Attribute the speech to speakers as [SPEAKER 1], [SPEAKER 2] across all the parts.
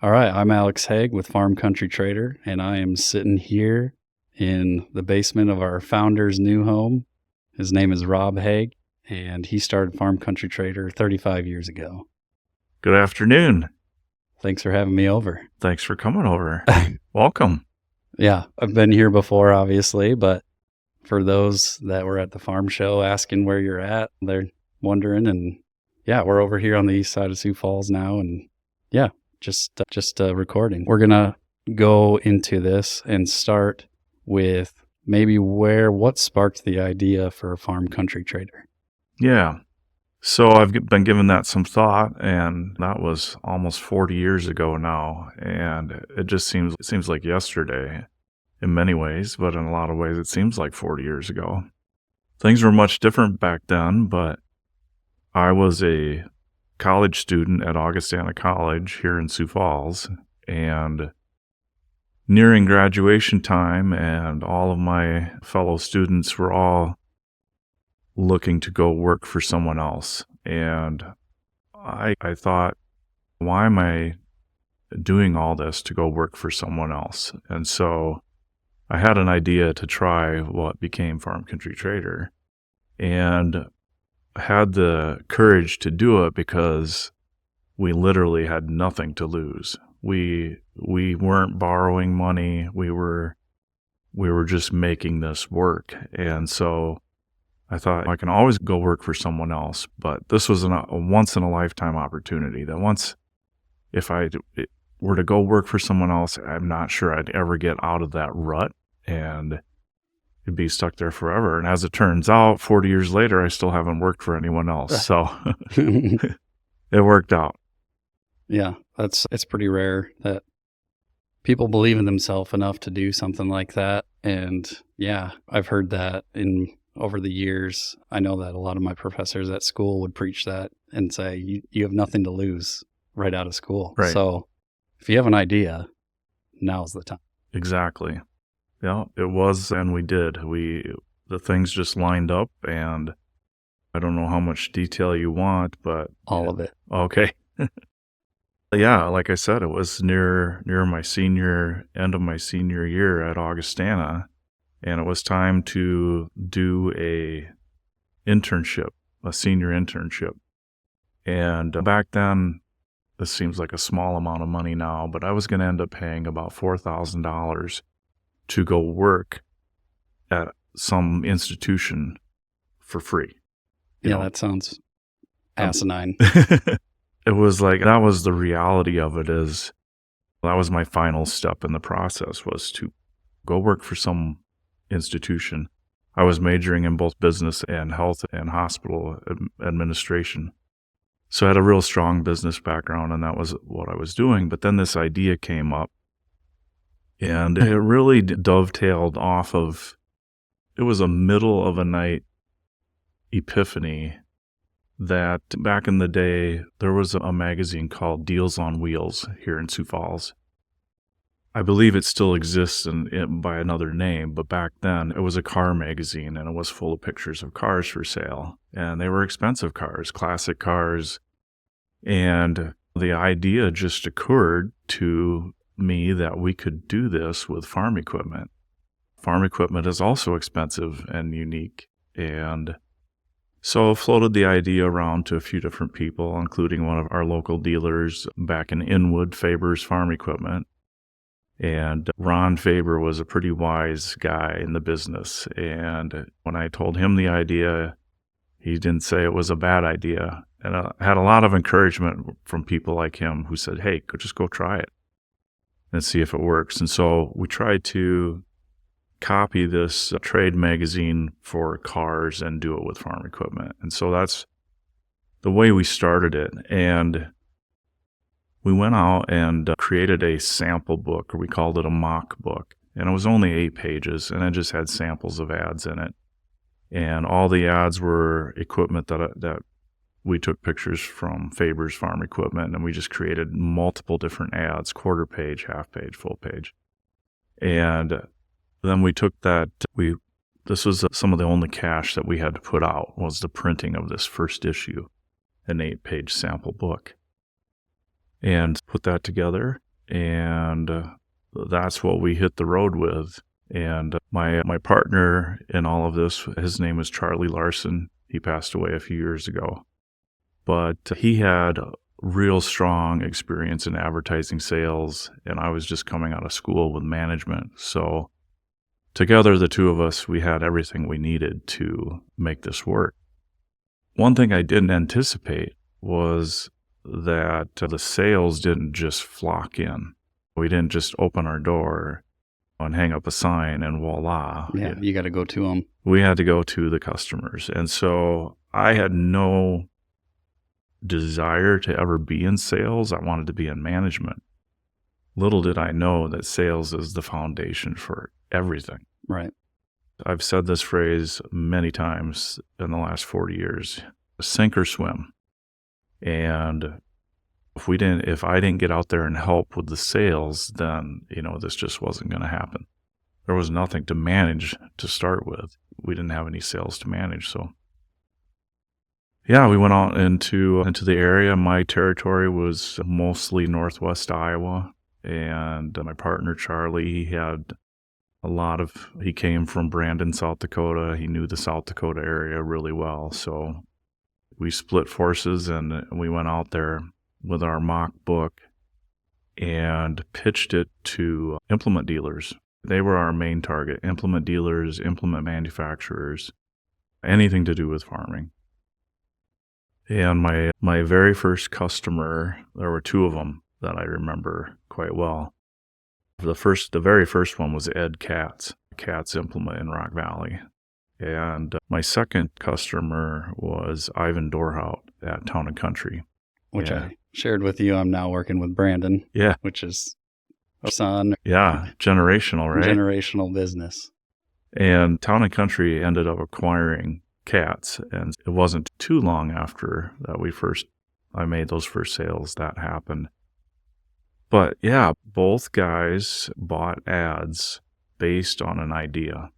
[SPEAKER 1] All right, I'm Alex Hage with Farm Country Trader, and I am sitting here in the basement of our founder's new home. His name is Rob Hage, and he started Farm Country Trader 35 years ago.
[SPEAKER 2] Good afternoon.
[SPEAKER 1] Thanks for having me over.
[SPEAKER 2] Thanks for coming over. Welcome.
[SPEAKER 1] Yeah, I've been here before, obviously, but for those that were at the farm show asking where you're at, they're wondering. And yeah, we're over here on the east side of Sioux Falls now, and yeah, just recording. We're gonna go into this and start with maybe what sparked the idea for Farm Country Trader.
[SPEAKER 2] Yeah. So I've been giving that some thought, and that was almost 40 years ago now, and it just seems like yesterday in many ways, but in a lot of ways it seems like 40 years ago. Things were much different back then, but I was a college student at Augustana College here in Sioux Falls, and nearing graduation time, and all of my fellow students were all looking to go work for someone else. And I thought, why am I doing all this to go work for someone else? And so I had an idea to try what became Farm Country Trader, and had the courage to do it because we literally had nothing to lose. We weren't borrowing money. We were just making this work. And so I thought, I can always go work for someone else, but this was a once in a lifetime opportunity that if I were to go work for someone else, I'm not sure I'd ever get out of that rut, and it'd be stuck there forever. And as it turns out, 40 years later, I still haven't worked for anyone else. So it worked out.
[SPEAKER 1] Yeah, it's pretty rare that people believe in themselves enough to do something like that. And yeah, I've heard that over the years. I know that a lot of my professors at school would preach that and say, you have nothing to lose right out of school.
[SPEAKER 2] Right.
[SPEAKER 1] So if you have an idea, now's the time.
[SPEAKER 2] Exactly. Yeah, it was, and we did. The things just lined up, and I don't know how much detail you want, but
[SPEAKER 1] all of it.
[SPEAKER 2] Okay. Yeah, like I said, it was near my end of my senior year at Augustana, and it was time to do a senior internship. And back then, this seems like a small amount of money now, but I was going to end up paying about $4,000 to go work at some institution for free.
[SPEAKER 1] Yeah, that sounds asinine.
[SPEAKER 2] It was like, that was the reality of it. That was my final step in the process, was to go work for some institution. I was majoring in both business and health and hospital administration. So I had a real strong business background, and that was what I was doing. But then this idea came up, and it really dovetailed off of, it was a middle of a night epiphany that back in the day, there was a magazine called Deals on Wheels here in Sioux Falls. I believe it still exists by another name, but back then it was a car magazine, and it was full of pictures of cars for sale. And they were expensive cars, classic cars. And the idea just occurred to me that we could do this with farm equipment. Farm equipment is also expensive and unique. And so I floated the idea around to a few different people, including one of our local dealers back in Inwood, Faber's Farm Equipment. And Ron Faber was a pretty wise guy in the business. And when I told him the idea, he didn't say it was a bad idea. And I had a lot of encouragement from people like him who said, hey, just go try it and see if it works. And so we tried to copy this trade magazine for cars and do it with farm equipment. And so that's the way we started it. And we went out and created a sample book, or we called it a mock book. And it was only 8 pages, and it just had samples of ads in it. And all the ads were equipment that we took pictures from Faber's Farm Equipment, and we just created multiple different ads, quarter page, half page, full page. And then we took this was some of the only cash that we had to put out, was the printing of this first issue, an 8-page sample book. And put that together and that's what we hit the road with. And my partner in all of this, his name is Charlie Larson. He passed away a few years ago, but he had real strong experience in advertising sales, and I was just coming out of school with management. So together, the two of us, we had everything we needed to make this work. One thing I didn't anticipate was that the sales didn't just flock in. We didn't just open our door and hang up a sign and voila.
[SPEAKER 1] Yeah, you got to go to them.
[SPEAKER 2] We had to go to the customers. And so I had no desire to ever be in sales. I wanted to be in management. Little did I know that sales is the foundation for everything.
[SPEAKER 1] Right.
[SPEAKER 2] I've said this phrase many times in the last 40 years, sink or swim. And if I didn't get out there and help with the sales, then, this just wasn't going to happen. There was nothing to manage to start with. We didn't have any sales to manage. So yeah, we went out into the area. My territory was mostly Northwest Iowa. And my partner, Charlie, he came from Brandon, South Dakota. He knew the South Dakota area really well. So we split forces and we went out there with our mock book and pitched it to implement dealers. They were our main target, implement dealers, implement manufacturers, anything to do with farming. And my very first customer, there were two of them that I remember quite well. The very first one was Ed Katz Implement in Rock Valley. And my second customer was Ivan Dorhout at Town and Country.
[SPEAKER 1] Which I shared with you. I'm now working with Brandon.
[SPEAKER 2] Yeah.
[SPEAKER 1] Which is our son.
[SPEAKER 2] Yeah, generational, right?
[SPEAKER 1] Generational business.
[SPEAKER 2] And Town and Country ended up acquiring Katz, and it wasn't too long after that I made those first sales that happened. But yeah, both guys bought ads based on an idea.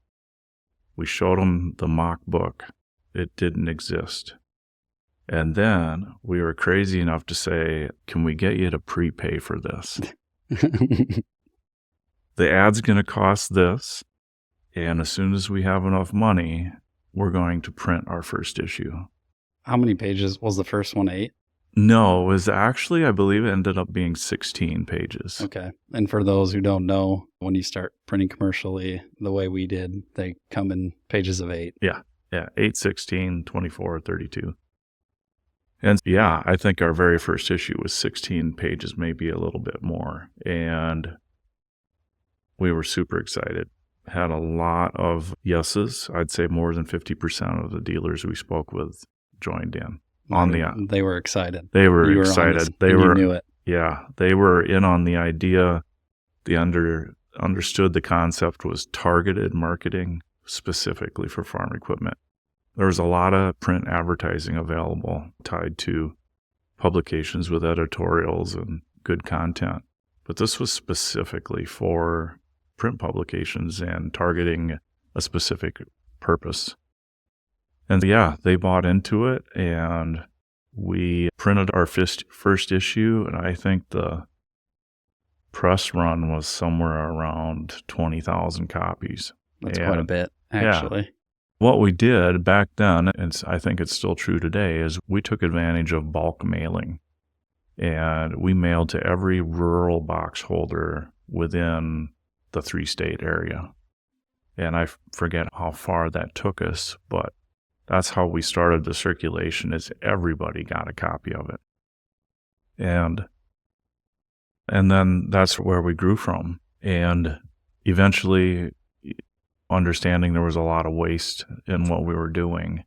[SPEAKER 2] We showed them the mock book. It didn't exist. And then we were crazy enough to say, can we get you to prepay for this? The ad's going to cost this. And as soon as we have enough money, we're going to print our first issue.
[SPEAKER 1] How many pages was the first one? 8?
[SPEAKER 2] No, it was actually, I believe it ended up being 16 pages.
[SPEAKER 1] Okay. And for those who don't know, when you start printing commercially the way we did, they come in pages of 8.
[SPEAKER 2] Yeah. 8, 16, 24, 32. And yeah, I think our very first issue was 16 pages, maybe a little bit more. And we were super excited. Had a lot of yeses. I'd say more than 50% of the dealers we spoke with joined in.
[SPEAKER 1] They were excited.
[SPEAKER 2] They were excited.
[SPEAKER 1] You knew it.
[SPEAKER 2] Yeah, they were in on the idea. They understood the concept was targeted marketing specifically for farm equipment. There was a lot of print advertising available tied to publications with editorials and good content. But this was specifically for print publications and targeting a specific purpose. And yeah, they bought into it, and we printed our first issue, and I think the press run was somewhere around 20,000 copies.
[SPEAKER 1] That's quite a bit, actually.
[SPEAKER 2] Yeah. What we did back then, and I think it's still true today, is we took advantage of bulk mailing, and we mailed to every rural box holder within the 3-state area. And I forget how far that took us, but that's how we started the circulation, is everybody got a copy of it. And then that's where we grew from. And eventually, understanding there was a lot of waste in what we were doing,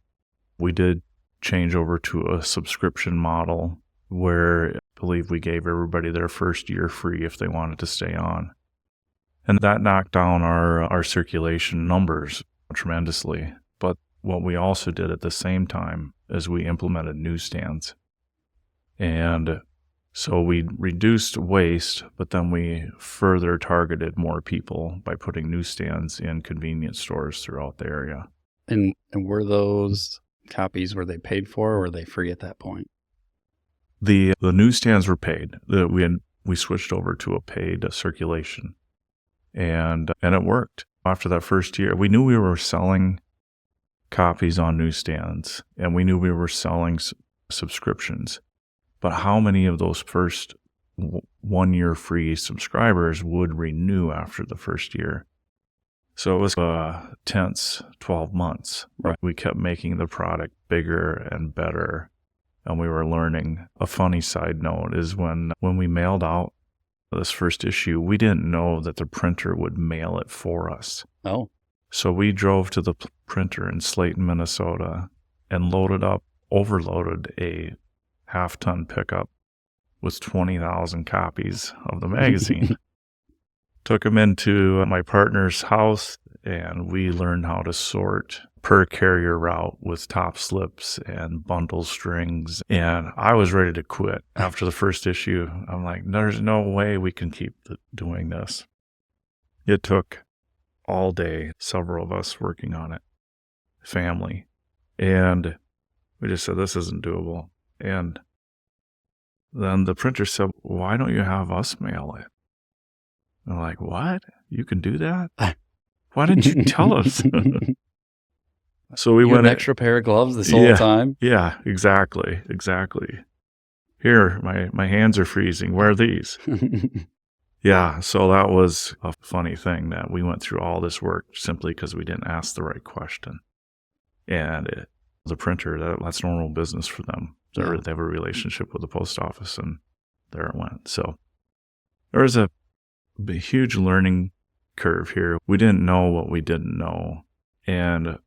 [SPEAKER 2] we did change over to a subscription model where I believe we gave everybody their first year free if they wanted to stay on. And that knocked down our circulation numbers tremendously. But what we also did at the same time is we implemented newsstands. And so we reduced waste, but then we further targeted more people by putting newsstands in convenience stores throughout the area.
[SPEAKER 1] And were those copies, were they paid for, or were they free at that point?
[SPEAKER 2] The newsstands were paid. We had we switched over to a paid circulation, and it worked. After that first year, we knew we were selling copies on newsstands, and we knew we were selling subscriptions. But how many of those first 1 year free subscribers would renew after the first year? So it was a tense 12 months.
[SPEAKER 1] Right.
[SPEAKER 2] We kept making the product bigger and better, and we were learning. A funny side note is when we mailed out this first issue, we didn't know that the printer would mail it for us.
[SPEAKER 1] Oh.
[SPEAKER 2] So we drove to the printer in Slayton, Minnesota, and overloaded a half-ton pickup with 20,000 copies of the magazine. Took them into my partner's house, and we learned how to sort per carrier route with top slips and bundle strings. And I was ready to quit after the first issue. I'm like, there's no way we can keep doing this. It took all day, several of us working on it, family. And we just said, this isn't doable. And then the printer said, why don't you have us mail it? And I'm like, what? You can do that? Why didn't you tell us? So we went
[SPEAKER 1] an extra pair of gloves this whole time?
[SPEAKER 2] Yeah, exactly. Here, my hands are freezing. Where are these? Yeah, so that was a funny thing that we went through all this work simply because we didn't ask the right question. And the printer, that's normal business for them. They have a relationship with the post office, and there it went. So there was a huge learning curve here. We didn't know what we didn't know. And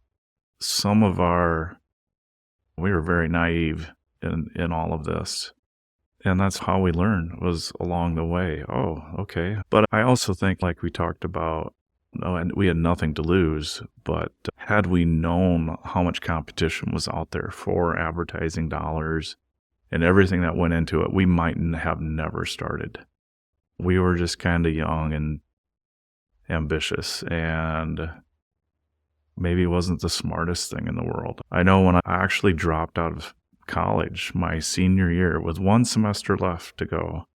[SPEAKER 2] we were very naive in all of this. And that's how we learned, was along the way. Oh, okay. But I also think, like we talked about, and we had nothing to lose, but had we known how much competition was out there for advertising dollars and everything that went into it, we might have never started. We were just kind of young and ambitious, and maybe it wasn't the smartest thing in the world. I know when I actually dropped out of college my senior year with 1 semester left to go,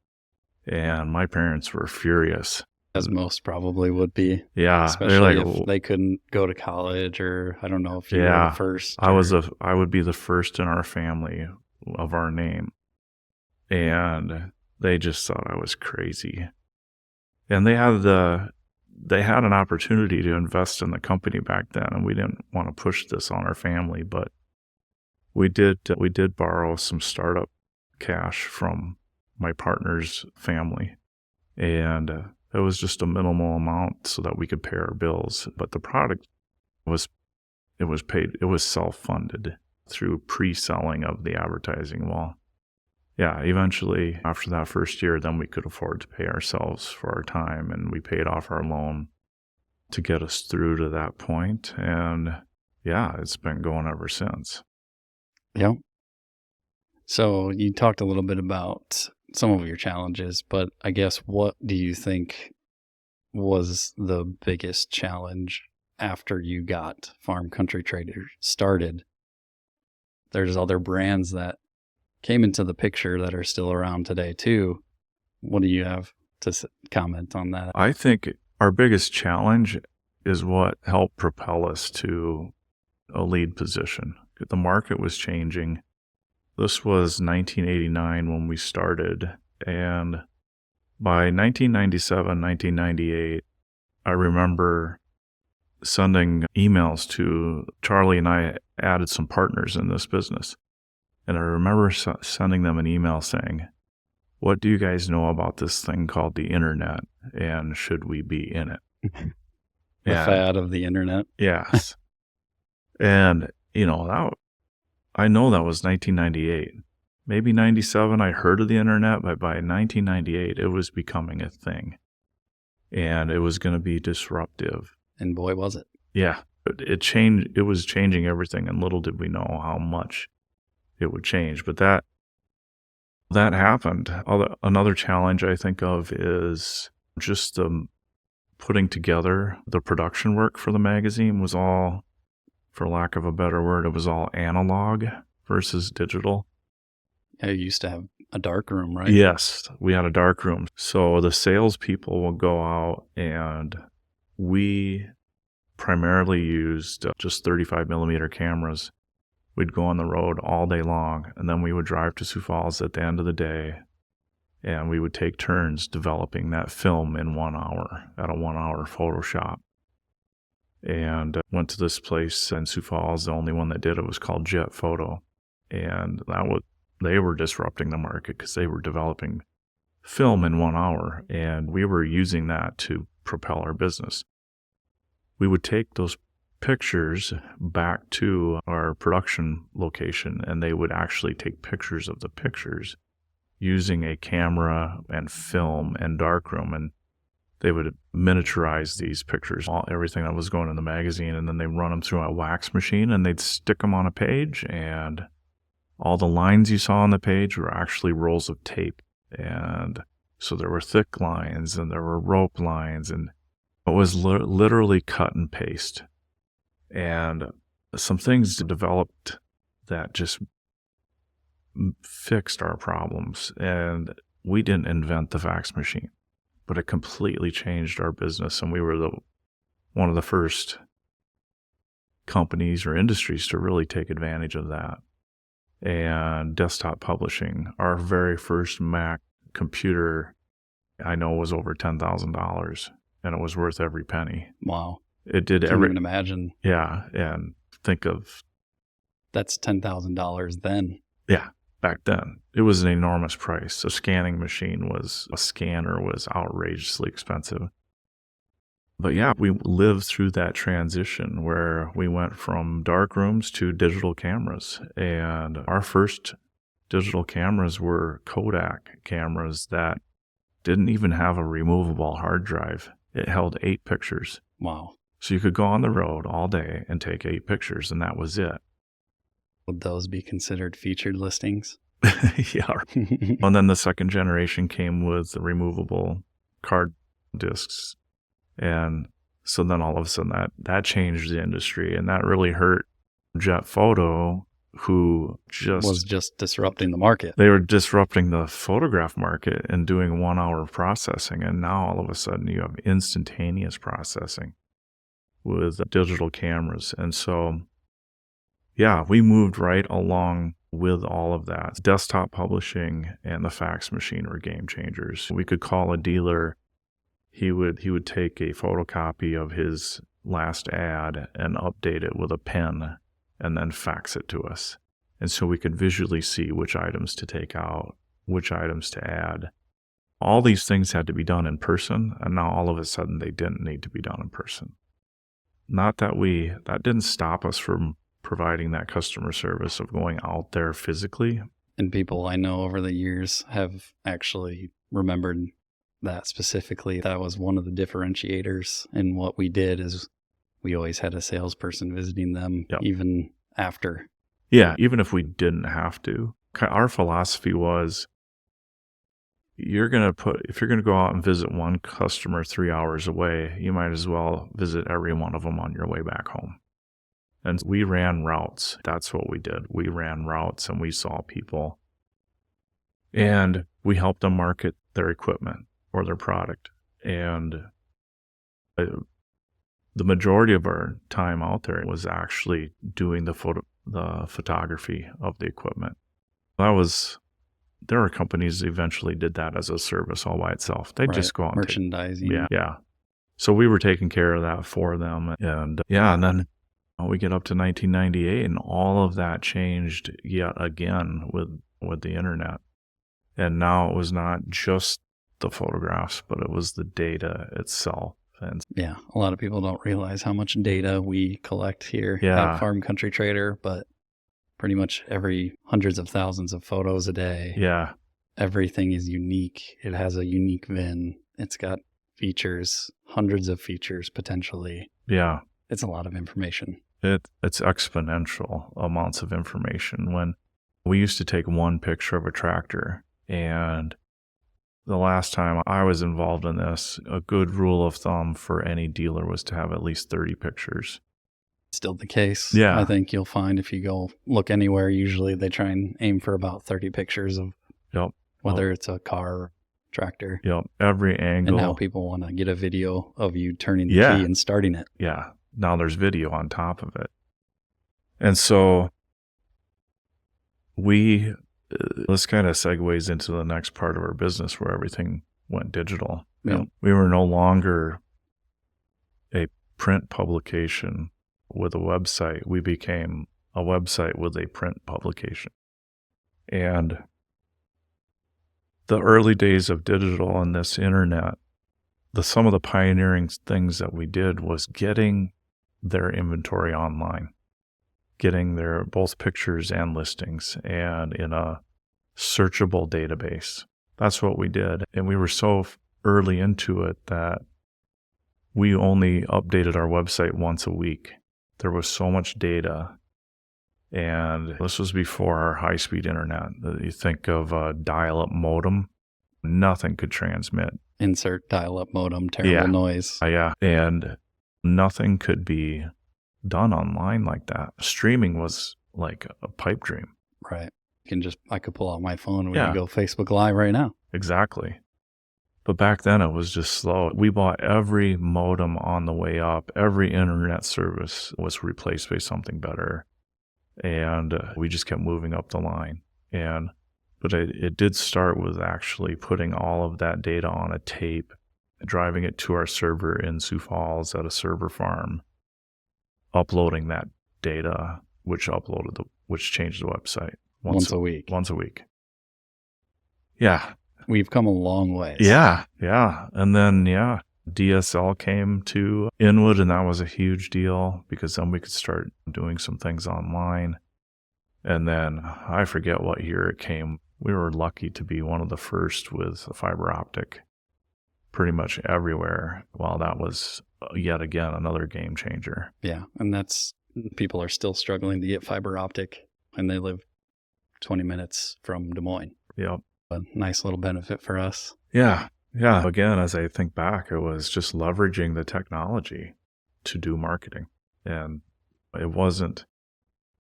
[SPEAKER 2] and my parents were furious.
[SPEAKER 1] As most probably would be.
[SPEAKER 2] Yeah.
[SPEAKER 1] Especially if they couldn't go to college, or I don't know if you were the first.
[SPEAKER 2] I would be the first in our family of our name. And they just thought I was crazy. And they had an opportunity to invest in the company back then, and we didn't want to push this on our family, but we did borrow some startup cash from my partner's family, and it was just a minimal amount so that we could pay our bills. But the product was self-funded through pre-selling of the advertising wall. Yeah, eventually after that first year, then we could afford to pay ourselves for our time, and we paid off our loan to get us through to that point. And yeah, it's been going ever since.
[SPEAKER 1] Yeah. So you talked a little bit about some of your challenges, but I guess what do you think was the biggest challenge after you got Farm Country Trader started? There's other brands that came into the picture that are still around today too. What do you have to comment on that?
[SPEAKER 2] I think our biggest challenge is what helped propel us to a lead position. The market was changing. This was 1989 when we started, and by 1997, 1998, I remember sending emails to Charlie, and I added some partners in this business. And I remember sending them an email saying, what do you guys know about this thing called the internet, and should we be in it?
[SPEAKER 1] The fad of the internet.
[SPEAKER 2] Yes. And, I know that was 1998. Maybe 97, I heard of the internet, but by 1998, it was becoming a thing. And it was going to be disruptive.
[SPEAKER 1] And boy, was it.
[SPEAKER 2] Yeah. It changed. It was changing everything, and little did we know how much it would change. But that happened. Another challenge I think of is just putting together the production work for the magazine was all, for lack of a better word, it was all analog versus digital.
[SPEAKER 1] I used to have a dark room, right?
[SPEAKER 2] Yes, we had a dark room. So the salespeople would go out, and we primarily used just 35 millimeter cameras. We'd go on the road all day long, and then we would drive to Sioux Falls at the end of the day, and we would take turns developing that film in 1 hour at a 1 hour photo shop. And went to this place in Sioux Falls. The only one that did it was called Jet Photo. And they were disrupting the market because they were developing film in 1 hour, and we were using that to propel our business. We would take those pictures back to our production location, and they would actually take pictures of the pictures using a camera and film and darkroom, and they would miniaturize these pictures, everything that was going in the magazine, and then they'd run them through a wax machine, and they'd stick them on a page, and all the lines you saw on the page were actually rolls of tape. And so there were thick lines, and there were rope lines, and it was literally cut and paste. And some things developed that just fixed our problems. And we didn't invent the fax machine, but it completely changed our business. And we were one of the first companies or industries to really take advantage of that. And desktop publishing, our very first Mac computer, I know, was over $10,000, and it was worth every penny.
[SPEAKER 1] Wow.
[SPEAKER 2] It did
[SPEAKER 1] Can't even imagine.
[SPEAKER 2] Yeah, and think of...
[SPEAKER 1] That's $10,000 then.
[SPEAKER 2] Yeah, back then. It was an enormous price. A scanner was outrageously expensive. But yeah, we lived through that transition where we went from dark rooms to digital cameras. And our first digital cameras were Kodak cameras that didn't even have a removable hard drive. It held 8 pictures.
[SPEAKER 1] Wow.
[SPEAKER 2] So you could go on the road all day and take 8 pictures, and that was it.
[SPEAKER 1] Would those be considered featured listings?
[SPEAKER 2] Yeah. And then the second generation came with the removable card discs. And so then all of a sudden that changed the industry, and that really hurt Jet Photo, who
[SPEAKER 1] was just disrupting the market.
[SPEAKER 2] They were disrupting the photograph market and doing 1 hour processing. And now all of a sudden you have instantaneous processing with digital cameras. And so, yeah, we moved right along with all of that. Desktop publishing and the fax machine were game changers. We could call a dealer. He would take a photocopy of his last ad and update it with a pen and then fax it to us. And so we could visually see which items to take out, which items to add. All these things had to be done in person, and now all of a sudden they didn't need to be done in person. Not that that didn't stop us from providing that customer service of going out there physically.
[SPEAKER 1] And people I know over the years have actually remembered that specifically. That was one of the differentiators in what we did, is we always had a salesperson visiting them. Yep. Even after.
[SPEAKER 2] Yeah, even if we didn't have to. Our philosophy was, if you're going to go out and visit one customer 3 hours away, you might as well visit every one of them on your way back home. And we ran routes. That's what we did. We ran routes, and we saw people, and we helped them market their equipment or their product. And the majority of our time out there was actually doing the photography of the equipment. There are companies that eventually did that as a service all by itself. They'd just go out and
[SPEAKER 1] merchandising.
[SPEAKER 2] Yeah. So we were taking care of that for them. And and then we get up to 1998, and all of that changed yet again with the internet. And now it was not just the photographs, but it was the data itself. And
[SPEAKER 1] yeah, a lot of people don't realize how much data we collect here at Farm Country Trader, but pretty much every hundreds of thousands of photos a day.
[SPEAKER 2] Yeah.
[SPEAKER 1] Everything is unique. It has a unique VIN. It's got features, hundreds of features potentially.
[SPEAKER 2] Yeah.
[SPEAKER 1] It's a lot of information.
[SPEAKER 2] It's exponential amounts of information. When we used to take one picture of a tractor, and the last time I was involved in this, a good rule of thumb for any dealer was to have at least 30 pictures.
[SPEAKER 1] Still the case.
[SPEAKER 2] Yeah.
[SPEAKER 1] I think you'll find if you go look anywhere, usually they try and aim for about 30 pictures of whether it's a car or tractor.
[SPEAKER 2] Yep. Every angle.
[SPEAKER 1] And now people want to get a video of you turning the
[SPEAKER 2] Yeah.
[SPEAKER 1] key and starting it.
[SPEAKER 2] Yeah. Now there's video on top of it. And so this kind of segues into the next part of our business where everything went digital.
[SPEAKER 1] Yeah.
[SPEAKER 2] And we were no longer a print publication with a website. We became a website with a print publication. And the early days of digital and this internet, some of the pioneering things that we did was getting their inventory online, getting their both pictures and listings and in a searchable database. That's what we did. And we were so early into it that we only updated our website once a week. There was so much data. And this was before our high-speed internet. You think of a dial-up modem, nothing could transmit.
[SPEAKER 1] Insert dial-up modem, terrible noise.
[SPEAKER 2] Yeah. And nothing could be done online like that. Streaming was like a pipe dream.
[SPEAKER 1] Right. I could pull out my phone and we can go Facebook Live right now.
[SPEAKER 2] Exactly. But back then it was just slow. We bought every modem on the way up. Every internet service was replaced by something better. And we just kept moving up the line. But it did start with actually putting all of that data on a tape, driving it to our server in Sioux Falls at a server farm, uploading that data, which changed the website
[SPEAKER 1] once a week.
[SPEAKER 2] Once a week. Yeah.
[SPEAKER 1] We've come a long way.
[SPEAKER 2] Yeah. And then, DSL came to Inwood, and that was a huge deal because then we could start doing some things online. And then I forget what year it came. We were lucky to be one of the first with fiber optic pretty much everywhere. Well, that was yet again another game changer.
[SPEAKER 1] Yeah, and people are still struggling to get fiber optic, and they live 20 minutes from Des Moines.
[SPEAKER 2] Yep.
[SPEAKER 1] A nice little benefit for us.
[SPEAKER 2] Yeah. Again, as I think back, it was just leveraging the technology to do marketing. And it wasn't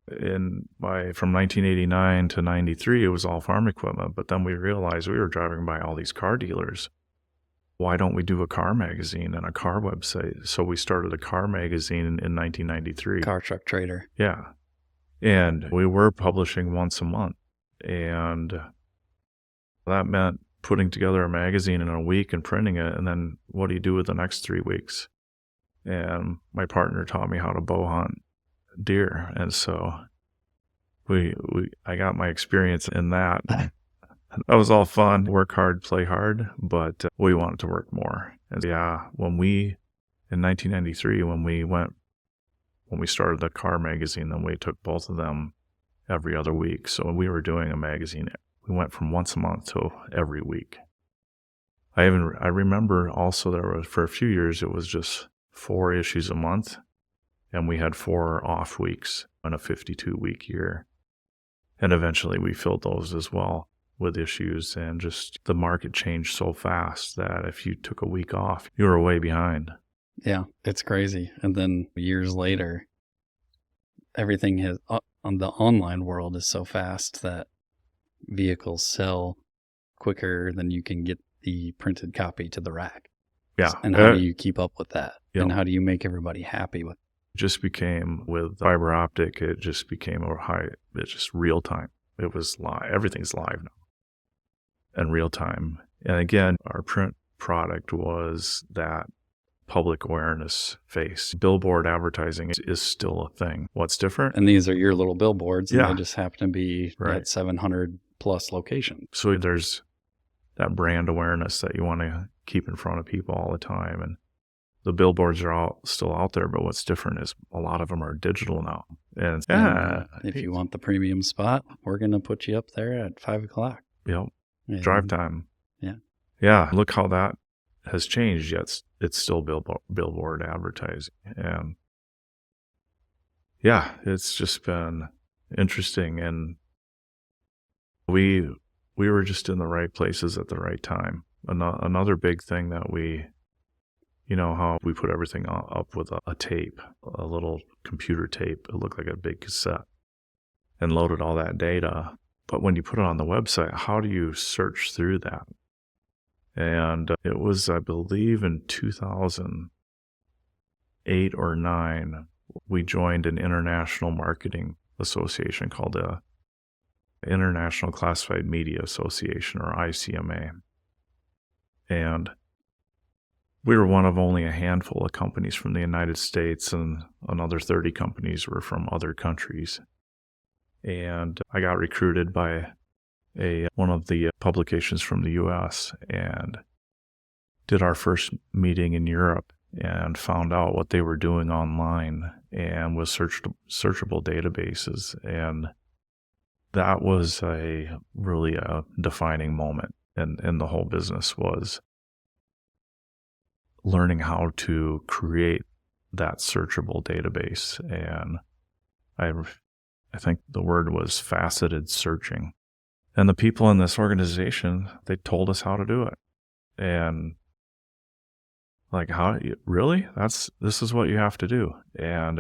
[SPEAKER 2] from 1989 to 93, it was all farm equipment. But then we realized we were driving by all these car dealers. Why don't we do a car magazine and a car website? So we started a car magazine in 1993.
[SPEAKER 1] Car Truck Trader.
[SPEAKER 2] Yeah. And we were publishing once a month. And that meant putting together a magazine in a week and printing it. And then what do you do with the next 3 weeks? And my partner taught me how to bow hunt deer. And so I got my experience in that. That was all fun. Work hard, play hard, but we wanted to work more. And in 1993, when we started the car magazine, then we took both of them every other week. So we were doing a magazine. We went from once a month to every week. I remember also for a few years, it was just 4 issues a month, and we had 4 off weeks in a 52-week year. And eventually we filled those as well with issues, and just the market changed so fast that if you took a week off, you were way behind.
[SPEAKER 1] Yeah, it's crazy. And then years later, everything on the online world is so fast that vehicles sell quicker than you can get the printed copy to the rack.
[SPEAKER 2] Yeah.
[SPEAKER 1] And how do you keep up with that?
[SPEAKER 2] Yeah.
[SPEAKER 1] And how do you make everybody happy with it?
[SPEAKER 2] Just became, with fiber optic, it just became it's just real time. It was live. Everything's live now and real time. And again, our print product was that public awareness face. Billboard advertising is still a thing. What's different?
[SPEAKER 1] And these are your little billboards, and
[SPEAKER 2] Yeah.
[SPEAKER 1] they just happen to be
[SPEAKER 2] Right.
[SPEAKER 1] at 700 plus locations.
[SPEAKER 2] So there's that brand awareness that you want to keep in front of people all the time. And the billboards are all still out there, but what's different is a lot of them are digital now. And
[SPEAKER 1] if you want the premium spot, we're going to put you up there at 5:00.
[SPEAKER 2] Yep.
[SPEAKER 1] And
[SPEAKER 2] Drive time.
[SPEAKER 1] Yeah.
[SPEAKER 2] Yeah. Look how that has changed, yet it's still billboard advertising. And yeah, it's just been interesting. And we were just in the right places at the right time. Another big thing that how we put everything up with a tape, a little computer tape. It looked like a big cassette, and loaded all that data But when you put it on the website, how do you search through that? And it was, I believe, in 2008 or 9, we joined an international marketing association called the International Classified Media Association, or ICMA. And we were one of only a handful of companies from the United States, and another 30 companies were from other countries. And I got recruited by one of the publications from the U.S. and did our first meeting in Europe and found out what they were doing online and with searchable databases. And that was really a defining moment in the whole business, was learning how to create that searchable database. And I think the word was faceted searching. And the people in this organization, they told us how to do it. And like, how, really? This is what you have to do. And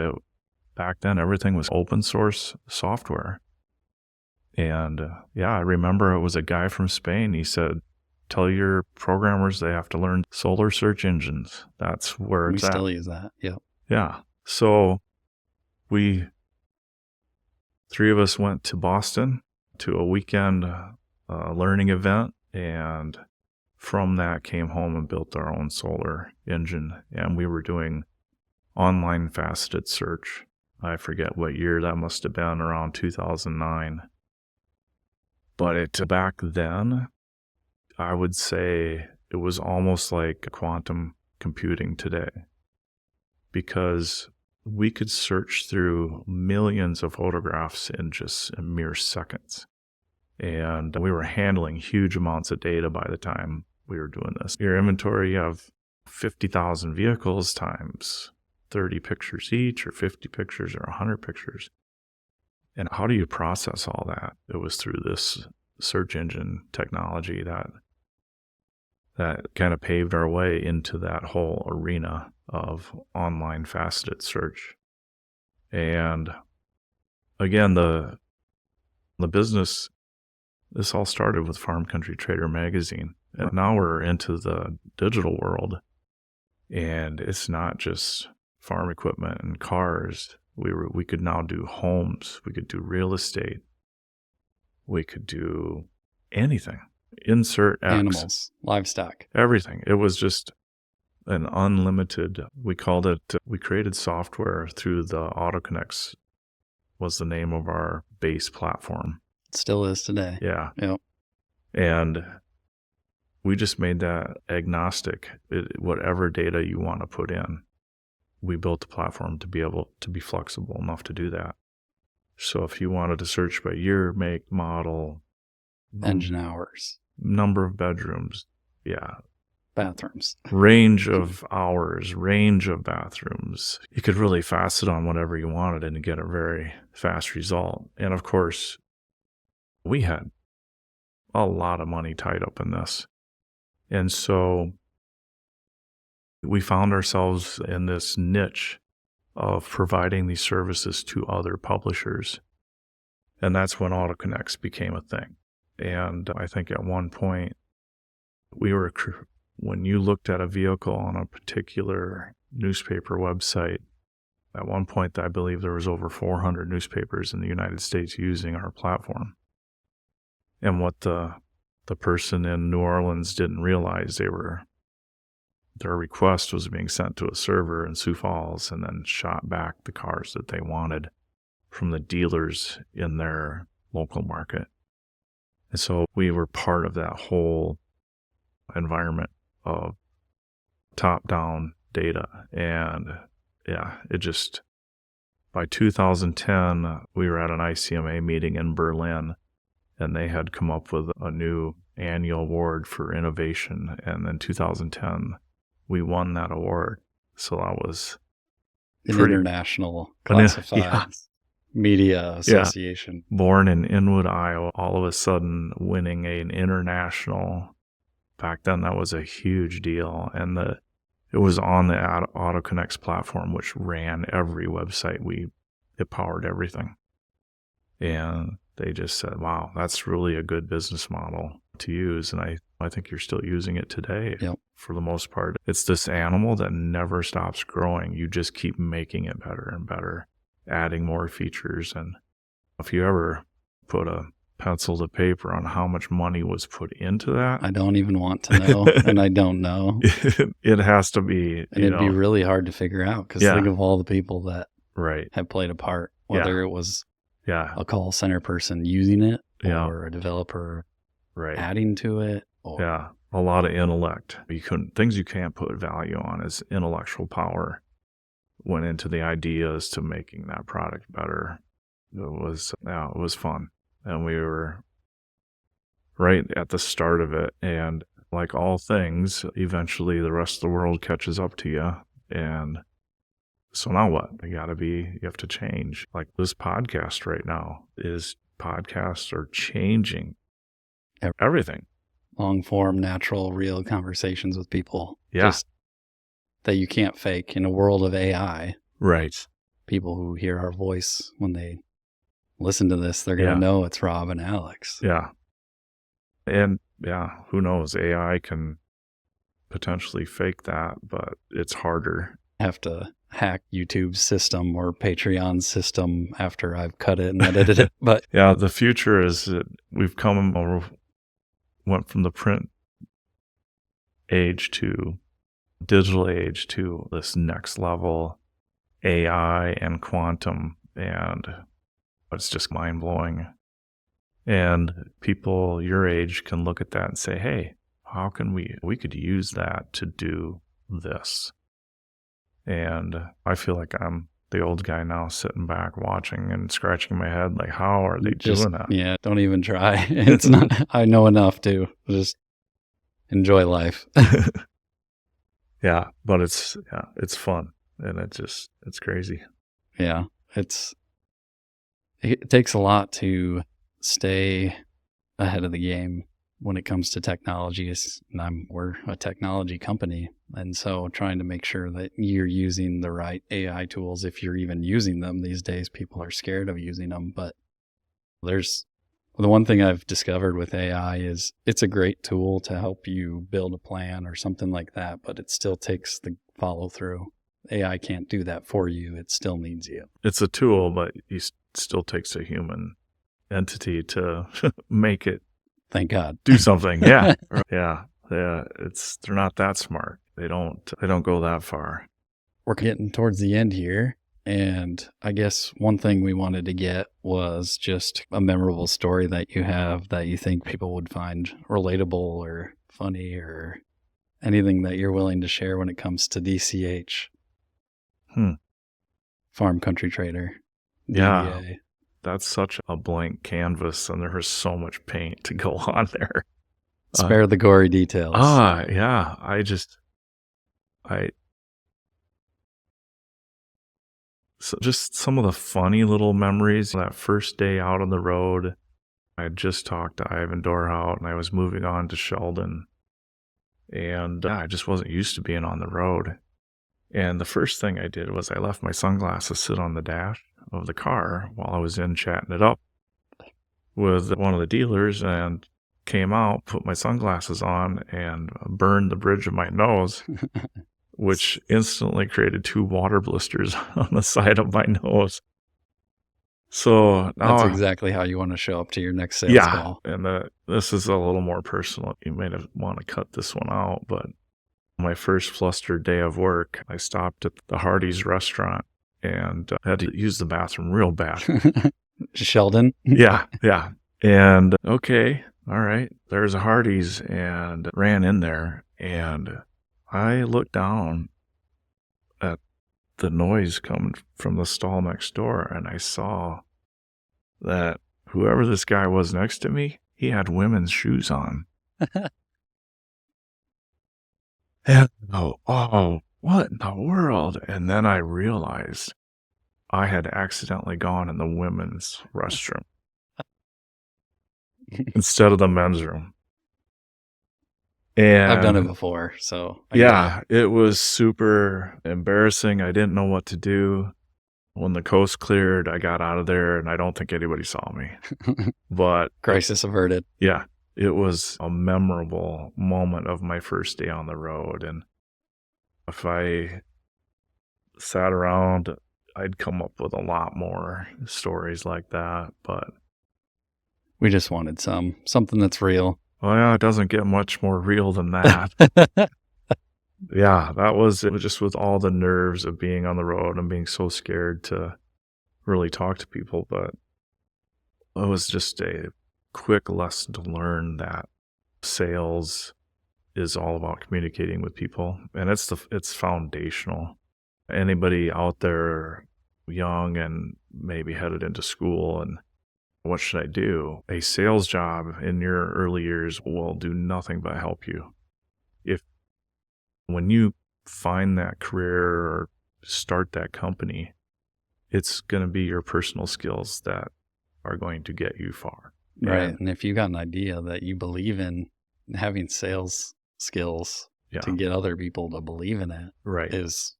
[SPEAKER 2] back then, everything was open source software. And I remember it was a guy from Spain. He said, tell your programmers they have to learn Solr search engines. That's where it's at.
[SPEAKER 1] We still use that. Yep.
[SPEAKER 2] Yeah. So three of us went to Boston to a weekend learning event, and from that came home and built our own Solr engine. And we were doing online faceted search. I forget what year that must have been, around 2009. But back then, I would say it was almost like quantum computing today, because we could search through millions of photographs in just mere seconds. And we were handling huge amounts of data by the time we were doing this. Your inventory, you have 50,000 vehicles times 30 pictures each, or 50 pictures, or 100 pictures. And how do you process all that? It was through this search engine technology that kind of paved our way into that whole arena of online faceted search. And again, the business, this all started with Farm Country Trader magazine. And now we're into the digital world, and it's not just farm equipment and cars. We could now do homes, we could do real estate, we could do anything. Insert X.
[SPEAKER 1] Animals, livestock.
[SPEAKER 2] Everything. It was just an unlimited, we created software through the AutoConnects, was the name of our base platform.
[SPEAKER 1] It still is today.
[SPEAKER 2] Yeah.
[SPEAKER 1] Yep.
[SPEAKER 2] And we just made that agnostic. Whatever data you want to put in, we built the platform to be able to be flexible enough to do that. So if you wanted to search by year, make, model,
[SPEAKER 1] engine hours,
[SPEAKER 2] number of bedrooms,
[SPEAKER 1] bathrooms,
[SPEAKER 2] range of hours, range of bathrooms, you could really facet on whatever you wanted and get a very fast result. And of course, we had a lot of money tied up in this. And so we found ourselves in this niche of providing these services to other publishers. And that's when AutoConnects became a thing. And I think at one point, when you looked at a vehicle on a particular newspaper website, at one point, I believe there was over 400 newspapers in the United States using our platform. And what the person in New Orleans didn't realize, their request was being sent to a server in Sioux Falls and then shot back the cars that they wanted from the dealers in their local market. And so we were part of that whole environment of top-down data. And by 2010, we were at an ICMA meeting in Berlin, and they had come up with a new annual award for innovation. And in 2010, we won that award. So that was
[SPEAKER 1] an international classified media association.
[SPEAKER 2] Yeah. Born in Inwood, Iowa, all of a sudden winning an international. Back then, that was a huge deal. And it was on the AutoConnects platform, which ran every website. It powered everything. And they just said, wow, that's really a good business model to use. And I think you're still using it today.
[SPEAKER 1] Yep.
[SPEAKER 2] For the most part. It's this animal that never stops growing. You just keep making it better and better, adding more features. And if you ever put a pencil to paper on how much money was put into that,
[SPEAKER 1] I don't even want to know, and I don't know.
[SPEAKER 2] It has to be,
[SPEAKER 1] and it'd be really hard to figure out, because think of all the people that have played a part, whether it was a call center person using it or a developer adding to it. Or,
[SPEAKER 2] a lot of intellect. Things you can't put value on is intellectual power went into the ideas to making that product better. It was fun. And we were right at the start of it. And like all things, eventually the rest of the world catches up to you. And so now what? You have to change. Like this podcast right now podcasts are changing everything.
[SPEAKER 1] Long form, natural, real conversations with people.
[SPEAKER 2] Yeah.
[SPEAKER 1] Just that you can't fake in a world of AI.
[SPEAKER 2] Right.
[SPEAKER 1] People who hear our voice, when they listen to this, they're going to know it's Rob and Alex.
[SPEAKER 2] Yeah. And who knows? AI can potentially fake that, but it's harder.
[SPEAKER 1] Have to hack YouTube's system or Patreon's system after I've cut it and edited it. But
[SPEAKER 2] the future is that went from the print age to digital age to this next level AI and quantum, and it's just mind-blowing. And people your age can look at that and say, hey, how can we could use that to do this? And I feel like I'm the old guy now, sitting back watching and scratching my head like, how are they doing that?
[SPEAKER 1] Yeah, don't even try. It's not, I know enough to just enjoy life.
[SPEAKER 2] But it's fun, and it's crazy.
[SPEAKER 1] Yeah, it takes a lot to stay ahead of the game when it comes to technology. We're a technology company, and so trying to make sure that you're using the right AI tools, if you're even using them these days. People are scared of using them, but the one thing I've discovered with AI is it's a great tool to help you build a plan or something like that, but it still takes the follow through. AI can't do that for you. It still needs you.
[SPEAKER 2] It's a tool, but it still takes a human entity to make it.
[SPEAKER 1] Thank God.
[SPEAKER 2] Do something. Yeah. They're not that smart. They don't go that far.
[SPEAKER 1] We're getting towards the end here. And I guess one thing we wanted to get was just a memorable story that you have that you think people would find relatable or funny, or anything that you're willing to share when it comes to DCH. Farm Country Trader.
[SPEAKER 2] Yeah. That's such a blank canvas, and there's so much paint to go on there.
[SPEAKER 1] Spare the gory details.
[SPEAKER 2] Yeah. So just some of the funny little memories. That first day out on the road, I had just talked to Ivan Dorhout, and I was moving on to Sheldon. And I just wasn't used to being on the road. And the first thing I did was I left my sunglasses sit on the dash of the car while I was in chatting it up with one of the dealers, and came out, put my sunglasses on, and burned the bridge of my nose, which instantly created 2 water blisters on the side of my nose. So now
[SPEAKER 1] that's exactly how you want to show up to your next sales call.
[SPEAKER 2] And this is a little more personal. You may want to cut this one out, but my first flustered day of work, I stopped at the Hardee's restaurant and had to use the bathroom real bad.
[SPEAKER 1] Sheldon?
[SPEAKER 2] Yeah. And okay, all right, there's a Hardee's, and ran in there, and I looked down at the noise coming from the stall next door, and I saw that whoever this guy was next to me, he had women's shoes on. And oh, what in the world? And then I realized I had accidentally gone in the women's restroom instead of the men's room. And
[SPEAKER 1] I've done it before, so
[SPEAKER 2] it was super embarrassing. I didn't know what to do. When the coast cleared, I got out of there and I don't think anybody saw me. But
[SPEAKER 1] Crisis averted.
[SPEAKER 2] yeah, it was a memorable moment of my first day on the road. And if I sat around, I'd come up with a lot more stories like that. But
[SPEAKER 1] We just wanted something that's real.
[SPEAKER 2] well, yeah, it doesn't get much more real than that. Yeah, it was just with all the nerves of being on the road and being so scared to really talk to people. But it was just a quick lesson to learn that sales is all about communicating with people, and it's foundational. Anybody out there young and maybe headed into school and what should I do? A sales job in your early years will do nothing but help you. If when you find that career or start that company, it's going to be your personal skills that are going to get you far.
[SPEAKER 1] Right. And if you got an idea that you believe in, having sales skills to get other people to believe in it is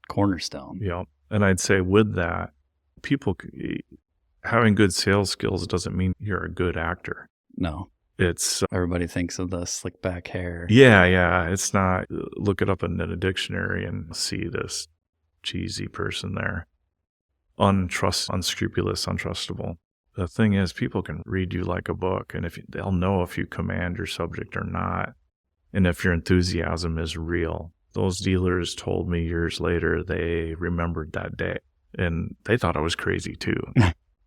[SPEAKER 1] cornerstone.
[SPEAKER 2] Yeah. And I'd say with that, having good sales skills doesn't mean you're a good actor.
[SPEAKER 1] No.
[SPEAKER 2] It's
[SPEAKER 1] everybody thinks of the slick back hair.
[SPEAKER 2] Yeah. It's not, look it up in a dictionary and see this cheesy person there. Unscrupulous, untrustable. The thing is, people can read you like a book, and they'll know if you command your subject or not, and if your enthusiasm is real. Those dealers told me years later they remembered that day, and they thought I was crazy too.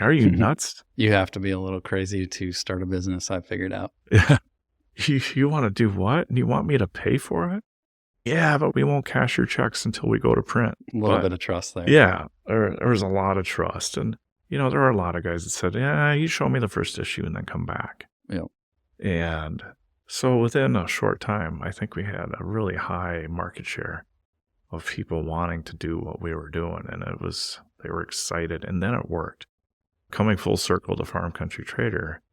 [SPEAKER 2] Are you nuts?
[SPEAKER 1] You have to be a little crazy to start a business, I figured out.
[SPEAKER 2] Yeah. You want to do what? And you want me to pay for it? Yeah, but we won't cash your checks until we go to print.
[SPEAKER 1] A little bit of trust there.
[SPEAKER 2] Yeah, there was a lot of trust. And, there are a lot of guys that said, yeah, you show me the first issue and then come back.
[SPEAKER 1] Yep.
[SPEAKER 2] And so within a short time, I think we had a really high market share of people wanting to do what we were doing. And they were excited. And then it worked. Coming full circle to Farm Country Trader,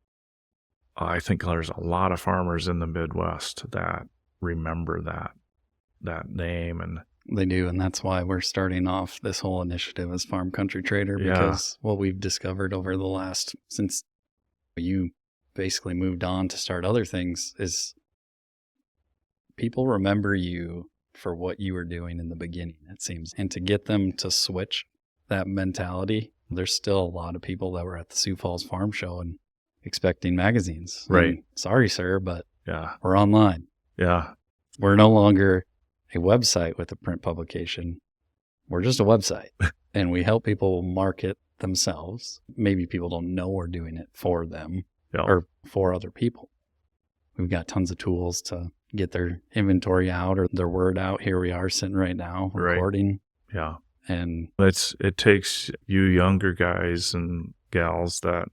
[SPEAKER 2] I think there's a lot of farmers in the Midwest that remember that name, and
[SPEAKER 1] they do, and that's why we're starting off this whole initiative as Farm Country Trader, because what we've discovered over the since you basically moved on to start other things is people remember you for what you were doing in the beginning, it seems. And to get them to switch that mentality, there's still a lot of people that were at the Sioux Falls Farm Show and expecting magazines.
[SPEAKER 2] Right.
[SPEAKER 1] And sorry, sir, but we're online.
[SPEAKER 2] Yeah.
[SPEAKER 1] We're no longer a website with a print publication. We're just a website, and we help people market themselves. Maybe people don't know we're doing it for them or for other people. We've got tons of tools to get their inventory out or their word out. Here we are sitting right now recording.
[SPEAKER 2] Yeah.
[SPEAKER 1] And
[SPEAKER 2] it takes you younger guys and gals that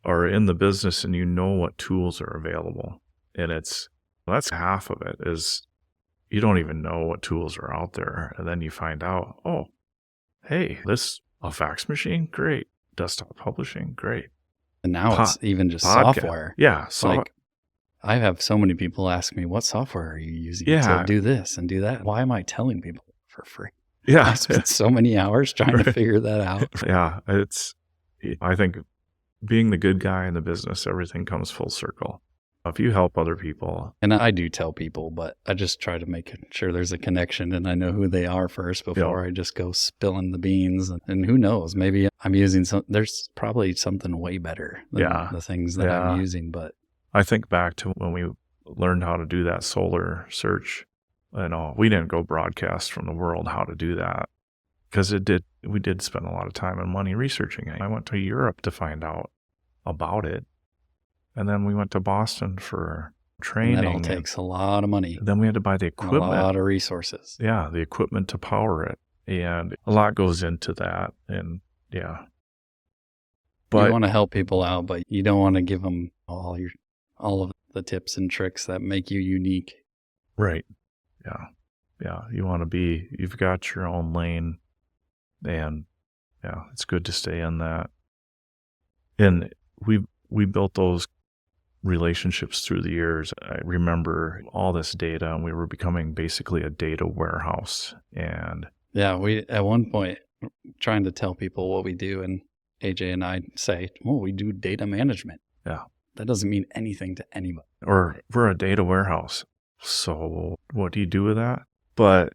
[SPEAKER 2] are in the business and you know what tools are available. And that's half of it is you don't even know what tools are out there. And then you find out, oh, hey, a fax machine? Great. Desktop publishing? Great.
[SPEAKER 1] And now it's even just software.
[SPEAKER 2] Yeah.
[SPEAKER 1] I have so many people ask me, what software are you using to do this and do that? Why am I telling people for free?
[SPEAKER 2] Yeah.
[SPEAKER 1] I spent so many hours trying to figure that out.
[SPEAKER 2] Yeah. I think being the good guy in the business, everything comes full circle. If you help other people.
[SPEAKER 1] And I do tell people, but I just try to make sure there's a connection and I know who they are first before I just go spilling the beans. And who knows, maybe I'm using there's probably something way better than the things that I'm using. But
[SPEAKER 2] I think back to when we learned how to do that solar search. We didn't go broadcast from the world how to do that because we did spend a lot of time and money researching it. I went to Europe to find out about it. And then we went to Boston for training.
[SPEAKER 1] And that all takes a lot of money.
[SPEAKER 2] Then we had to buy the equipment.
[SPEAKER 1] A lot of resources.
[SPEAKER 2] Yeah, the equipment to power it. And a lot goes into that. And but
[SPEAKER 1] you want to help people out, but you don't want to give them all of the tips and tricks that make you unique.
[SPEAKER 2] Right. Yeah. Yeah. You've got your own lane. And it's good to stay in that. And we built those relationships through the years. I remember all this data, and we were becoming basically a data warehouse. And
[SPEAKER 1] we at one point trying to tell people what we do, and AJ and I say, well, we do data management.
[SPEAKER 2] Yeah.
[SPEAKER 1] That doesn't mean anything to anybody.
[SPEAKER 2] Or we're a data warehouse. So what do you do with that? But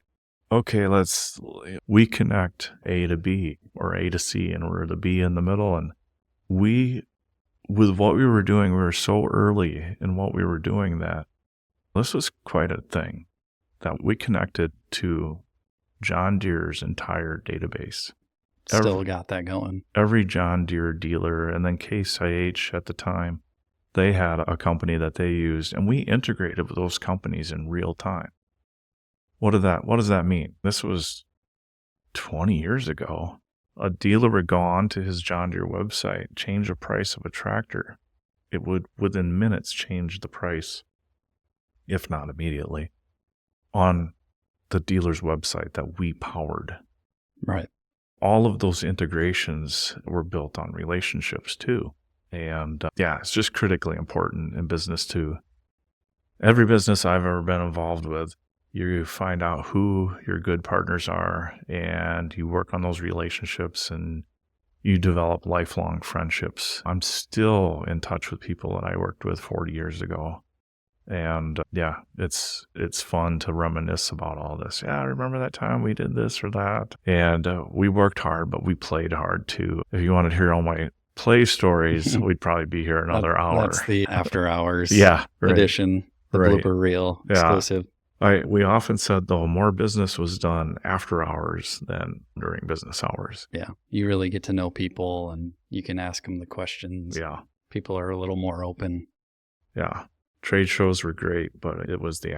[SPEAKER 2] okay, we connect A to B or A to C, and we're the B in the middle. And with what we were doing, we were so early in what we were doing that this was quite a thing, that we connected to John Deere's entire database.
[SPEAKER 1] Still got that going.
[SPEAKER 2] Every John Deere dealer, and then Case IH at the time, they had a company that they used, and we integrated with those companies in real time. What does that mean? This was 20 years ago. A dealer would go on to his John Deere website, change the price of a tractor. It would, within minutes, change the price, if not immediately, on the dealer's website that we powered.
[SPEAKER 1] Right.
[SPEAKER 2] All of those integrations were built on relationships too. And it's just critically important in business too. Every business I've ever been involved with, you find out who your good partners are, and you work on those relationships, and you develop lifelong friendships. I'm still in touch with people that I worked with 40 years ago. And it's fun to reminisce about all this. Yeah, I remember that time we did this or that. And we worked hard, but we played hard too. If you wanted to hear all my play stories, we'd probably be here another hour.
[SPEAKER 1] That's the after hours edition, the blooper reel exclusive.
[SPEAKER 2] We often said, though, more business was done after hours than during business hours.
[SPEAKER 1] Yeah, you really get to know people, and you can ask them the questions.
[SPEAKER 2] Yeah.
[SPEAKER 1] People are a little more open.
[SPEAKER 2] Yeah. Trade shows were great, but it was the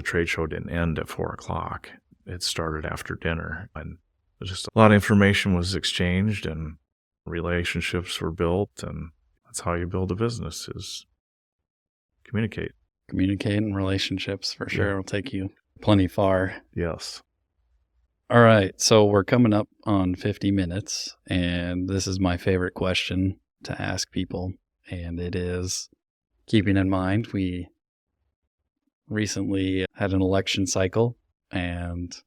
[SPEAKER 2] trade show didn't end at 4:00. It started after dinner, and just a lot of information was exchanged and relationships were built, and that's how you build a business, is communicate.
[SPEAKER 1] Communicate and relationships, for sure, will take you plenty far.
[SPEAKER 2] Yes.
[SPEAKER 1] All right, so we're coming up on 50 minutes, and this is my favorite question to ask people, and it is, keeping in mind we recently had an election cycle, and it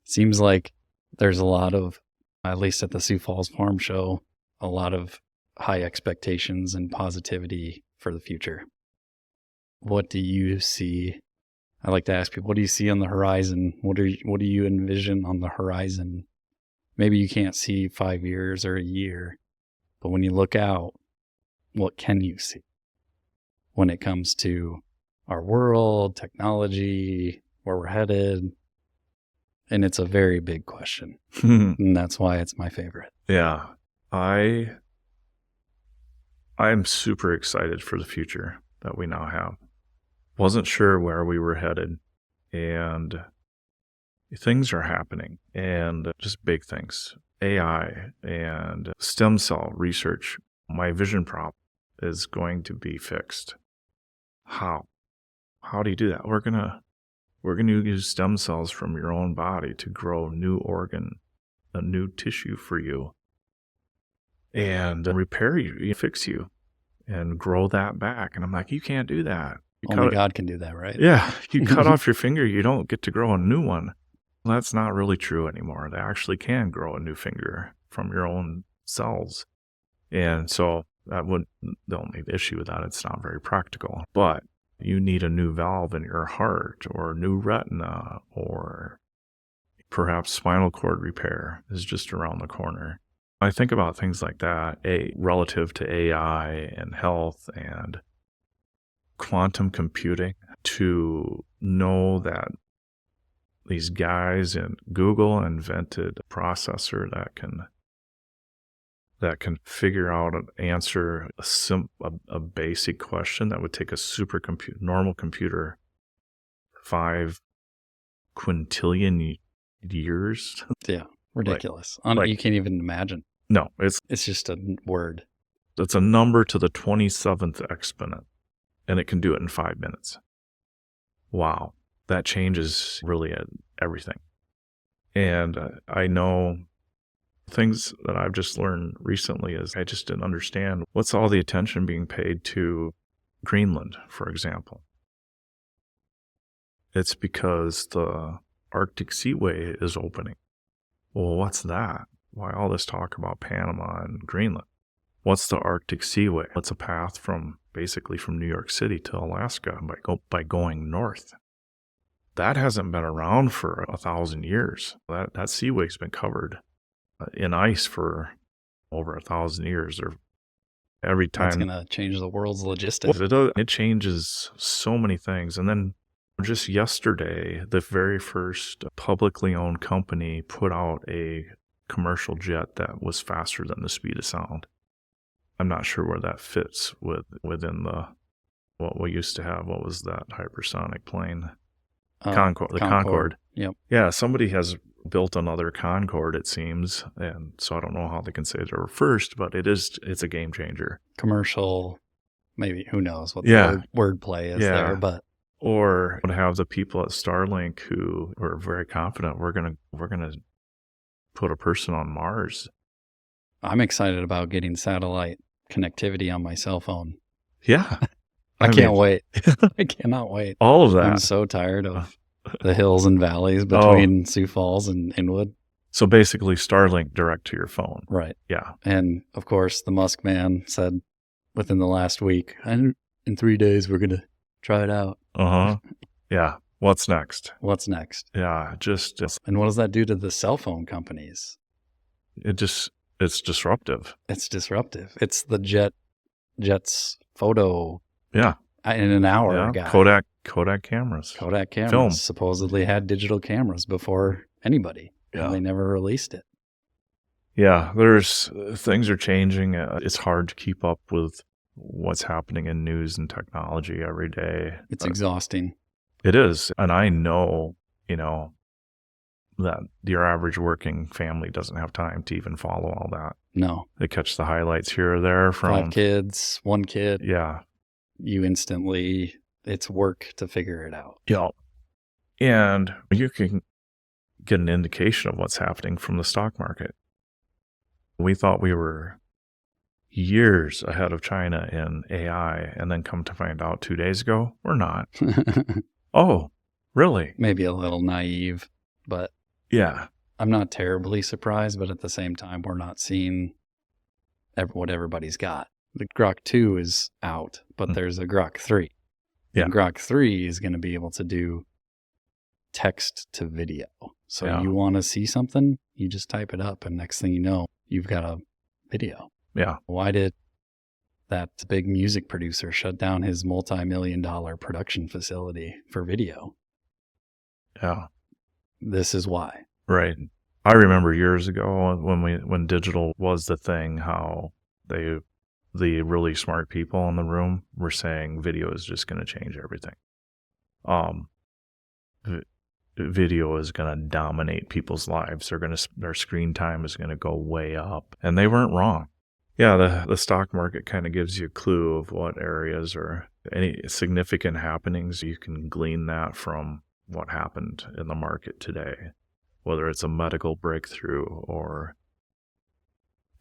[SPEAKER 1] seems like there's a lot of, at least at the Sioux Falls Farm Show, a lot of high expectations and positivity for the future. What do you see? I like to ask people, what do you see on the horizon? What do you envision on the horizon? Maybe you can't see 5 years or a year, but when you look out, what can you see when it comes to our world, technology, where we're headed? And it's a very big question. And that's why it's my favorite.
[SPEAKER 2] Yeah. I'm super excited for the future that we now have. Wasn't sure where we were headed, and things are happening, and just big things. AI and stem cell research. My vision problem is going to be fixed. How do you do that? We're gonna use stem cells from your own body to grow new organ, a new tissue for you, and repair you, fix you, and grow that back. And I'm like, you can't do that.
[SPEAKER 1] Only God can do that, right?
[SPEAKER 2] Yeah. You cut off your finger, you don't get to grow a new one. Well, that's not really true anymore. They actually can grow a new finger from your own cells. And so the only issue with that, it's not very practical. But you need a new valve in your heart, or a new retina, or perhaps spinal cord repair is just around the corner. I think about things like that, relative to AI and health and quantum computing, to know that these guys in Google invented a processor that can figure out and answer a basic question that would take a normal computer 5 quintillion years.
[SPEAKER 1] Yeah, ridiculous. You can't even imagine.
[SPEAKER 2] No,
[SPEAKER 1] it's just a word.
[SPEAKER 2] It's a number to the 27th exponent, and it can do it in 5 minutes. Wow, that changes really everything. And I know things that I've just learned recently is I just didn't understand what's all the attention being paid to Greenland, for example. It's because the Arctic Seaway is opening. Well, what's that? Why all this talk about Panama and Greenland? What's the Arctic Seaway? It's a path basically from New York City to Alaska by going north. That hasn't been around for 1,000 years. That seaway's been covered in ice for over 1,000 years. Or every
[SPEAKER 1] That's
[SPEAKER 2] time
[SPEAKER 1] going to change the world's logistics.
[SPEAKER 2] it changes so many things. And then just yesterday, the very first publicly owned company put out a commercial jet that was faster than the speed of sound. I'm not sure where that fits within what we used to have. What was that hypersonic plane? Concorde.
[SPEAKER 1] Yep.
[SPEAKER 2] Yeah, somebody has built another Concorde, it seems, and so I don't know how they can say they were first, but it's a game changer.
[SPEAKER 1] Commercial, maybe, who knows what the word play is there, but
[SPEAKER 2] or would have the people at Starlink who were very confident we're gonna put a person on Mars.
[SPEAKER 1] I'm excited about getting satellite connectivity on my cell phone.
[SPEAKER 2] Yeah.
[SPEAKER 1] I can't wait. I cannot wait.
[SPEAKER 2] All of that.
[SPEAKER 1] I'm so tired of the hills and valleys between Sioux Falls and Inwood.
[SPEAKER 2] So basically Starlink direct to your phone.
[SPEAKER 1] Right.
[SPEAKER 2] Yeah.
[SPEAKER 1] And of course, the Musk man said within the last week, and in 3 days, we're going to try it out.
[SPEAKER 2] Uh-huh. Yeah. What's next?
[SPEAKER 1] What's next?
[SPEAKER 2] Yeah.
[SPEAKER 1] And what does that do to the cell phone companies?
[SPEAKER 2] It's disruptive.
[SPEAKER 1] It's disruptive. It's the Jet's photo.
[SPEAKER 2] Yeah.
[SPEAKER 1] In an hour.
[SPEAKER 2] Yeah. Kodak cameras.
[SPEAKER 1] Kodak cameras
[SPEAKER 2] Film.
[SPEAKER 1] supposedly had digital cameras before anybody.
[SPEAKER 2] Yeah.
[SPEAKER 1] And they never released it.
[SPEAKER 2] Yeah. Things are changing. It's hard to keep up with what's happening in news and technology every day.
[SPEAKER 1] It's exhausting.
[SPEAKER 2] It is. And I know, that your average working family doesn't have time to even follow all that.
[SPEAKER 1] No.
[SPEAKER 2] They catch the highlights here or there from
[SPEAKER 1] 5 kids, 1 kid.
[SPEAKER 2] Yeah.
[SPEAKER 1] It's work to figure it out.
[SPEAKER 2] Yeah. And you can get an indication of what's happening from the stock market. We thought we were years ahead of China in AI, and then come to find out 2 days ago, we're not. Oh, really?
[SPEAKER 1] Maybe a little naive, but
[SPEAKER 2] yeah,
[SPEAKER 1] I'm not terribly surprised, but at the same time, we're not seeing what everybody's got. The Grok 2 is out, but there's a Grok 3.
[SPEAKER 2] Yeah.
[SPEAKER 1] And Grok 3 is going to be able to do text to video. So you want to see something, you just type it up, and next thing you know, you've got a video.
[SPEAKER 2] Yeah.
[SPEAKER 1] Why did that big music producer shut down his multi-million-dollar production facility for video?
[SPEAKER 2] Yeah.
[SPEAKER 1] This is why.
[SPEAKER 2] Right. I remember years ago when digital was the thing, how the really smart people in the room were saying video is just going to change everything. Video is going to dominate people's lives. Their screen time is going to go way up, and they weren't wrong. Yeah, the stock market kind of gives you a clue of what areas or any significant happenings. You can glean that from what happened in the market today, whether it's a medical breakthrough or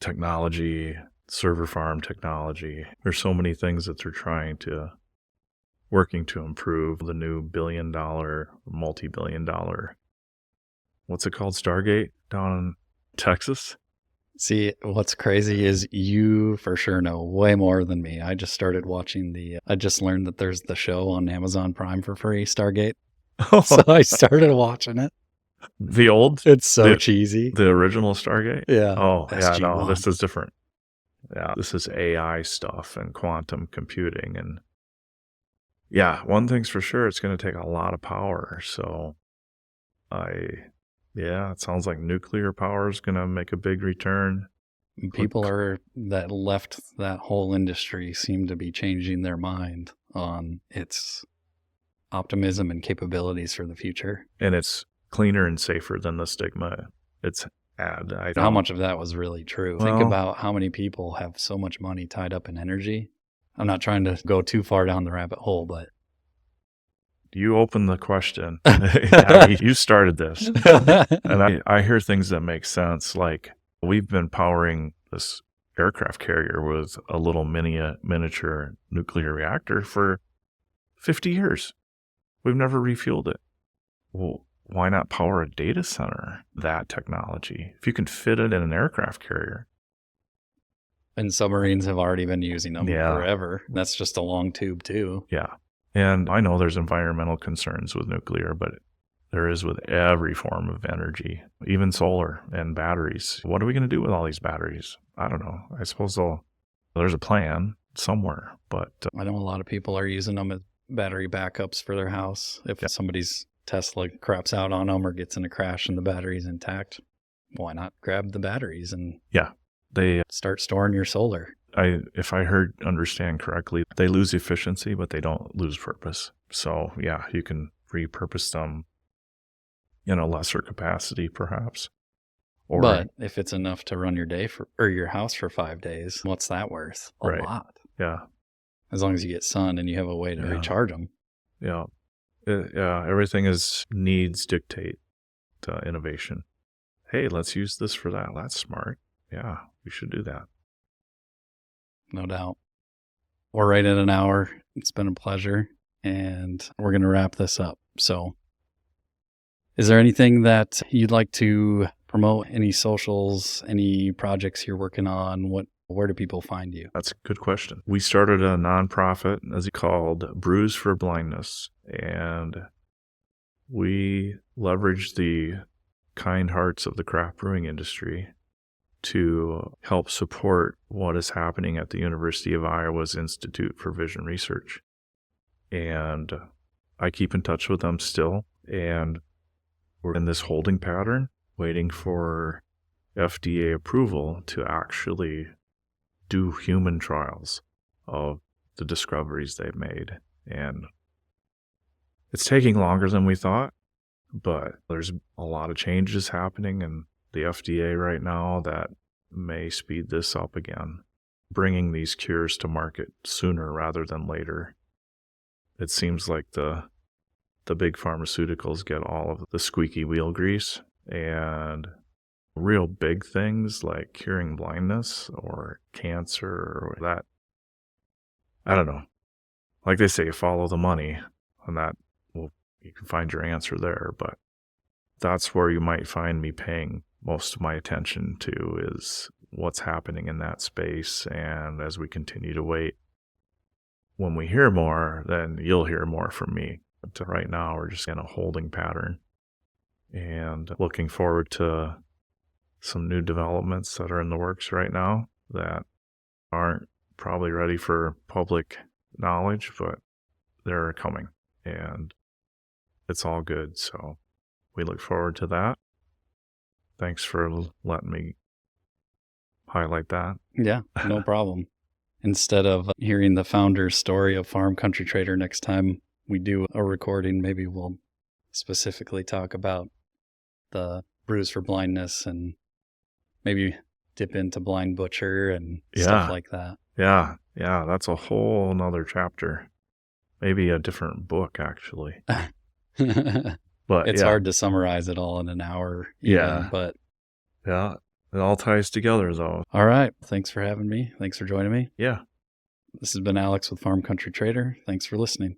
[SPEAKER 2] technology, server farm technology. There's so many things that they're working to improve. The new billion-dollar, multi-billion-dollar, what's it called? Stargate down in Texas?
[SPEAKER 1] See, what's crazy is you for sure know way more than me. I just started watching I just learned that there's the show on Amazon Prime for free, Stargate. So I started watching it. It's so cheesy.
[SPEAKER 2] The original Stargate?
[SPEAKER 1] Yeah.
[SPEAKER 2] Oh,
[SPEAKER 1] SG-1.
[SPEAKER 2] yeah, no, this is different. Yeah, this is AI stuff and quantum computing. And yeah, one thing's for sure, it's going to take a lot of power. So it sounds like nuclear power is going to make a big return.
[SPEAKER 1] People that left that whole industry seem to be changing their mind on its optimism and capabilities for the future.
[SPEAKER 2] And it's cleaner and safer than the stigma it's had.
[SPEAKER 1] How much of that was really true?
[SPEAKER 2] Well,
[SPEAKER 1] think about how many people have so much money tied up in energy. I'm not trying to go too far down the rabbit hole, but
[SPEAKER 2] you opened the question. You started this. And I hear things that make sense. Like, we've been powering this aircraft carrier with a little miniature nuclear reactor for 50 years. We've never refueled it. Well, why not power a data center? That technology, if you can fit it in an aircraft carrier.
[SPEAKER 1] And submarines have already been using them
[SPEAKER 2] Yeah.
[SPEAKER 1] forever. That's just a long tube too.
[SPEAKER 2] Yeah. And I know there's environmental concerns with nuclear, but there is with every form of energy, even solar and batteries. What are we going to do with all these batteries? I don't know. I suppose there's a plan somewhere, but
[SPEAKER 1] I know a lot of people are using them as battery backups for their house. If somebody's Tesla craps out on them or gets in a crash and the battery's intact, why not grab the batteries and
[SPEAKER 2] they
[SPEAKER 1] start storing your solar?
[SPEAKER 2] if I understand correctly, they lose efficiency, but they don't lose purpose. So yeah, you can repurpose them in a lesser capacity, perhaps.
[SPEAKER 1] But if it's enough to run your day or your house for 5 days, what's that worth? A lot.
[SPEAKER 2] Yeah.
[SPEAKER 1] As long as you get sun and you have a way to recharge them.
[SPEAKER 2] Yeah. Everything is needs dictate innovation. Hey, let's use this for that. That's smart. Yeah, we should do that.
[SPEAKER 1] No doubt. We're right at an hour. It's been a pleasure. And we're going to wrap this up. So is there anything that you'd like to promote? Any socials, any projects you're working on? Where do people find you?
[SPEAKER 2] That's a good question. We started a nonprofit, as it's called, Brews for Blindness. And we leverage the kind hearts of the craft brewing industry to help support what is happening at the University of Iowa's Institute for Vision Research. And I keep in touch with them still. And we're in this holding pattern, waiting for FDA approval to actually do human trials of the discoveries they've made. And it's taking longer than we thought, but there's a lot of changes happening in the FDA right now that may speed this up again, bringing these cures to market sooner rather than later. It seems like the big pharmaceuticals get all of the squeaky wheel grease, and real big things like curing blindness or cancer or that, I don't know. Like they say, follow the money, and that, well, you can find your answer there, but that's where you might find me paying most of my attention to, is what's happening in that space. And as we continue to wait, when we hear more, then you'll hear more from me. But right now, we're just in a holding pattern and looking forward to some new developments that are in the works right now that aren't probably ready for public knowledge, but they're coming, and it's all good. So we look forward to that. Thanks for letting me highlight that.
[SPEAKER 1] Yeah, no problem. Instead of hearing the founder's story of Farm Country Trader, next time we do a recording, maybe we'll specifically talk about the Brews for Blindness and maybe dip into Blind Butcher and stuff like that.
[SPEAKER 2] Yeah, that's a whole nother chapter. Maybe a different book, actually. But
[SPEAKER 1] it's hard to summarize it all in an hour. But
[SPEAKER 2] yeah, it all ties together, though.
[SPEAKER 1] All right. Thanks for having me. Thanks for joining me.
[SPEAKER 2] Yeah.
[SPEAKER 1] This has been Alex with Farm Country Trader. Thanks for listening.